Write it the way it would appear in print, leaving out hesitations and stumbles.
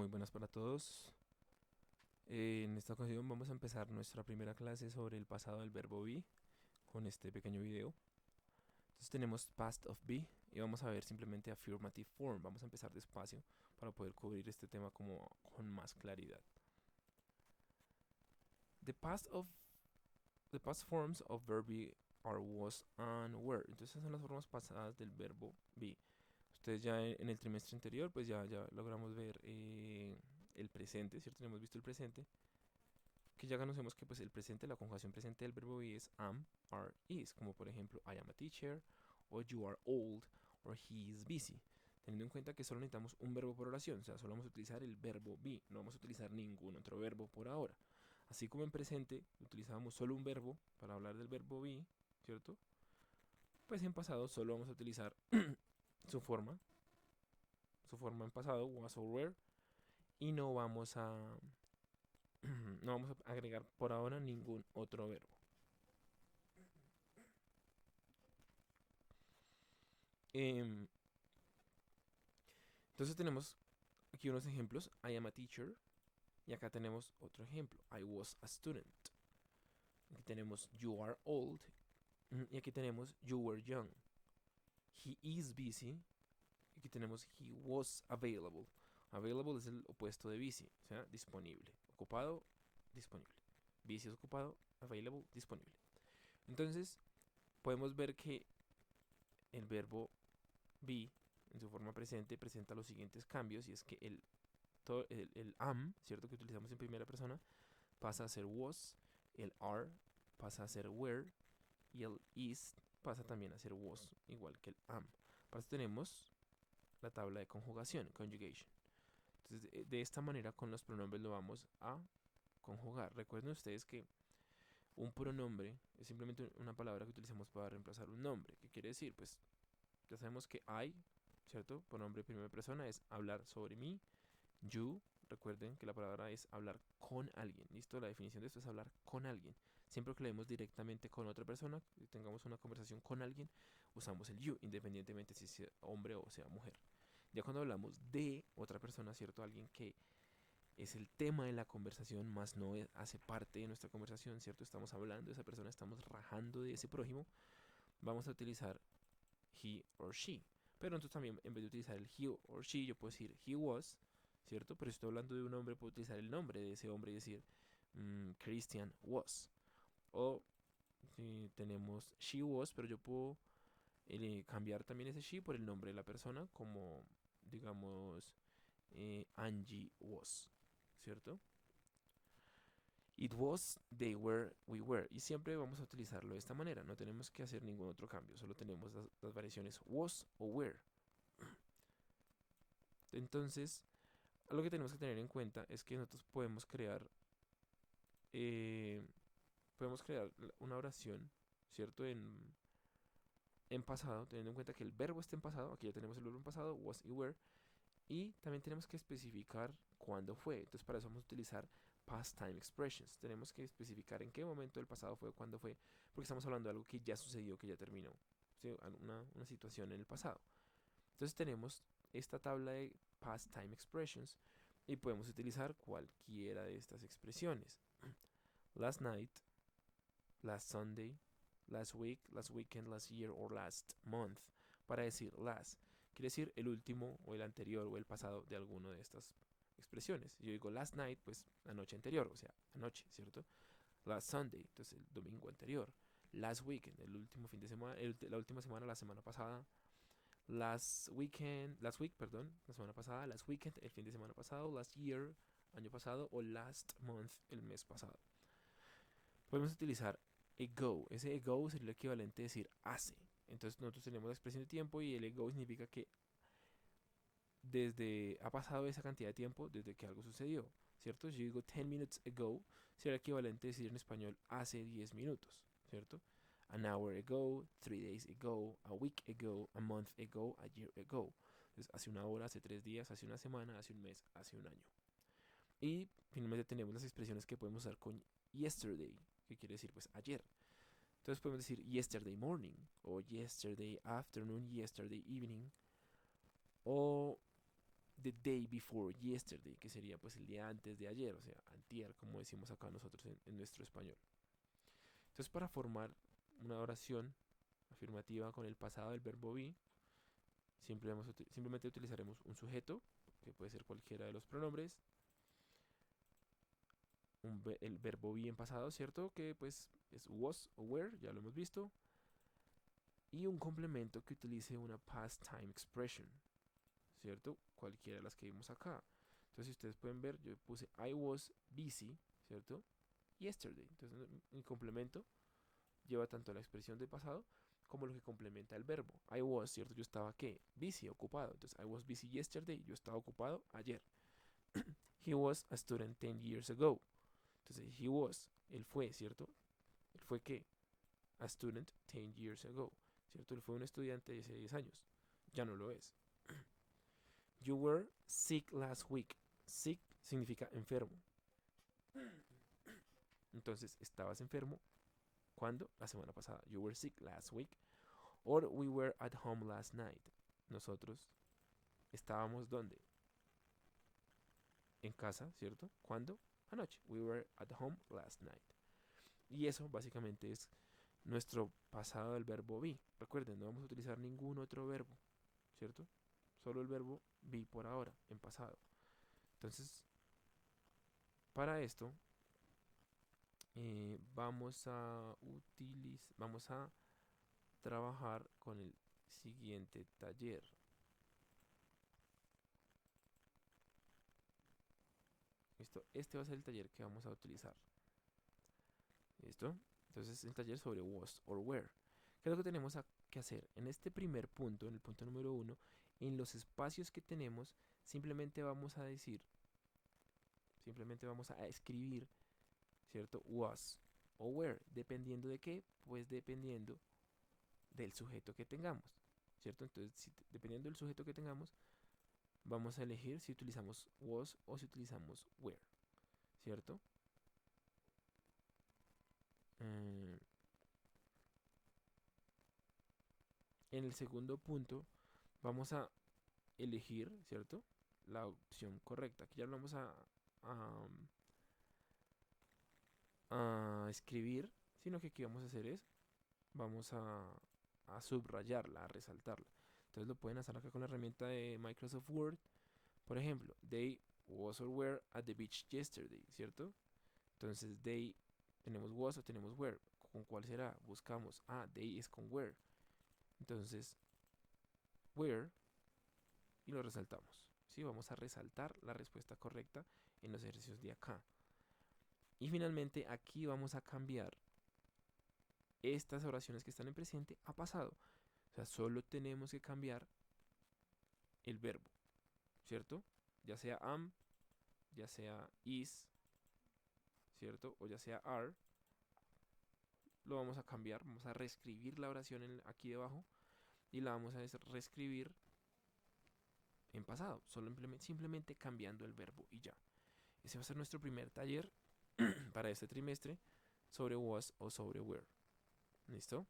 Muy buenas para todos. En esta ocasión vamos a empezar nuestra primera clase sobre el pasado del verbo be con este pequeño video. Entonces tenemos past of be y vamos a ver simplemente affirmative form. Vamos a empezar despacio para poder cubrir este tema como con más claridad. The past of the past forms of verb be are was and were. Entonces esas son las formas pasadas del verbo be. Ustedes ya en el trimestre anterior pues ya logramos ver el presente, ¿cierto? Ya hemos visto el presente, que ya conocemos que pues el presente, la conjugación presente del verbo be es am, are, is, como por ejemplo I am a teacher, o you are old, or he is busy. Teniendo en cuenta que solo necesitamos un verbo por oración, o sea, solo vamos a utilizar el verbo be, no vamos a utilizar ningún otro verbo por ahora. Así como en presente utilizamos solo un verbo para hablar del verbo be, ¿cierto? Pues en pasado solo vamos a utilizar su forma, su forma en pasado, was or were, y no vamos a no vamos a agregar por ahora ningún otro verbo. Em, entonces tenemos aquí unos ejemplos. I am a teacher. Y acá tenemos otro ejemplo. I was a student. Aquí tenemos you are old. Y aquí tenemos you were young. He is busy. Y aquí tenemos he was available. Available es el opuesto de busy, o sea, disponible. Ocupado, disponible. Busy es ocupado, available, disponible. Entonces, podemos ver que el verbo be en su forma presente presenta los siguientes cambios, y es que el am, ¿cierto? Que utilizamos en primera persona, pasa a ser was, el are pasa a ser were, y el is pasa también a ser was, igual que el am. Para eso tenemos la tabla de conjugación, conjugation. Entonces, de esta manera con los pronombres lo vamos a conjugar. Recuerden ustedes que un pronombre es simplemente una palabra que utilizamos para reemplazar un nombre. ¿Qué quiere decir? Pues ya sabemos que I, ¿cierto? Pronombre de primera persona es hablar sobre mí. You, recuerden que la palabra es hablar con alguien. ¿Listo? La definición de esto es hablar con alguien. Siempre que leemos directamente con otra persona, que tengamos una conversación con alguien, usamos el you, independientemente si sea hombre o sea mujer. Ya cuando hablamos de otra persona, ¿cierto? Alguien que es el tema de la conversación, más no hace parte de nuestra conversación, ¿cierto? Estamos hablando de esa persona, estamos rajando de ese prójimo, vamos a utilizar he or she. Pero entonces también, en vez de utilizar el he or she, yo puedo decir he was, ¿cierto? Pero si estoy hablando de un hombre, puedo utilizar el nombre de ese hombre y decir Christian was. O si tenemos she was, pero yo puedo cambiar también ese she por el nombre de la persona, como digamos Angie was, ¿cierto? It was, they were, we were. Y siempre vamos a utilizarlo de esta manera. No tenemos que hacer ningún otro cambio. Solo tenemos las variaciones was o were. Entonces, algo que tenemos que tener en cuenta es que nosotros eh, podemos crear una oración, ¿cierto? En pasado, teniendo en cuenta que el verbo está en pasado. Aquí ya tenemos el verbo en pasado, was y were. Y también tenemos que especificar cuándo fue. Entonces para eso vamos a utilizar past time expressions. Tenemos que especificar en qué momento del pasado fue, cuándo fue, porque estamos hablando de algo que ya sucedió, que ya terminó. ¿Sí? Una situación en el pasado. Entonces tenemos esta tabla de past time expressions y podemos utilizar cualquiera de estas expresiones. Last night, last Sunday, last week, last weekend, last year or last month. Para decir last, quiere decir el último o el anterior o el pasado de alguno de estas expresiones. Yo digo last night, pues la noche anterior, o sea, anoche, ¿cierto? Last Sunday, entonces el domingo anterior. Last weekend, el último fin de semana, la última semana, la semana pasada. Last weekend, last week, perdón, la semana pasada. Last weekend, el fin de semana pasado. Last year, año pasado. O last month, el mes pasado. Podemos utilizar ago. Ese ago sería el equivalente a decir hace. Entonces nosotros tenemos la expresión de tiempo y el ago significa que desde ha pasado esa cantidad de tiempo desde que algo sucedió, ¿cierto? Si yo digo 10 minutes ago, sería el equivalente a decir en español hace 10 minutos, ¿cierto? An hour ago, 3 days ago, a week ago, a month ago, a year ago. Entonces, hace una hora, hace 3 días, hace una semana, hace un mes, hace un año. Y finalmente tenemos las expresiones que podemos usar con yesterday, que quiere decir pues ayer. Entonces podemos decir yesterday morning, o yesterday afternoon, yesterday evening, o the day before yesterday, que sería pues el día antes de ayer, o sea, antier, como decimos acá nosotros en nuestro español. Entonces, para formar una oración afirmativa con el pasado del verbo be, simplemente utilizaremos un sujeto, que puede ser cualquiera de los pronombres, el verbo be en pasado, ¿cierto? Que pues es was o were, ya lo hemos visto. Y un complemento que utilice una past time expression, ¿cierto? Cualquiera de las que vimos acá. Entonces, si ustedes pueden ver, yo puse I was busy, ¿cierto? Yesterday. Entonces, mi complemento lleva tanto la expresión de pasado como lo que complementa el verbo. I was, ¿cierto? Yo estaba, ¿qué? Busy, ocupado. Entonces, I was busy yesterday. Yo estaba ocupado ayer. He was a student 10 years ago. Entonces, he was, él fue, ¿cierto? ¿Él fue qué? A student 10 years ago, ¿cierto? Él fue un estudiante de hace 10 años. Ya no lo es. You were sick last week. Sick significa enfermo. Entonces, estabas enfermo. ¿Cuándo? La semana pasada. You were sick last week. Or we were at home last night. Nosotros estábamos ¿dónde? En casa, ¿cierto? ¿Cuándo? Anoche. We were at home last night. Y eso básicamente es nuestro pasado del verbo be. Recuerden, no vamos a utilizar ningún otro verbo, ¿cierto? Solo el verbo be por ahora, en pasado. Entonces, para esto, vamos a trabajar con el siguiente taller. ¿Listo? Este va a ser el taller que vamos a utilizar. ¿Listo? Entonces, el taller sobre was or were. ¿Qué es lo que tenemos que hacer? En este primer punto, en el punto número 1, en los espacios que tenemos, simplemente vamos a decir, simplemente vamos a escribir, ¿cierto? Was o were. ¿Dependiendo de qué? Pues dependiendo del sujeto que tengamos, ¿cierto? Entonces, dependiendo del sujeto que tengamos, vamos a elegir si utilizamos was o si utilizamos were, ¿cierto? En el segundo punto vamos a elegir, ¿cierto? La opción correcta. Aquí ya lo vamos a, a escribir, sino que aquí vamos a hacer es, vamos a subrayarla, a resaltarla. Entonces lo pueden hacer acá con la herramienta de Microsoft Word. Por ejemplo, they was or were at the beach yesterday, ¿cierto? Entonces they, tenemos was o tenemos were. ¿Con cuál será? Buscamos, they es con were. Entonces, where y lo resaltamos. ¿Sí? Vamos a resaltar la respuesta correcta en los ejercicios de acá. Y finalmente aquí vamos a cambiar estas oraciones que están en presente a pasado. O sea, solo tenemos que cambiar el verbo, ¿cierto? Ya sea am, ya sea is, ¿cierto? O ya sea are. Lo vamos a cambiar, vamos a reescribir la oración aquí debajo y la vamos a reescribir en pasado, simplemente cambiando el verbo y ya. Ese va a ser nuestro primer taller para este trimestre sobre was o sobre were. ¿Listo?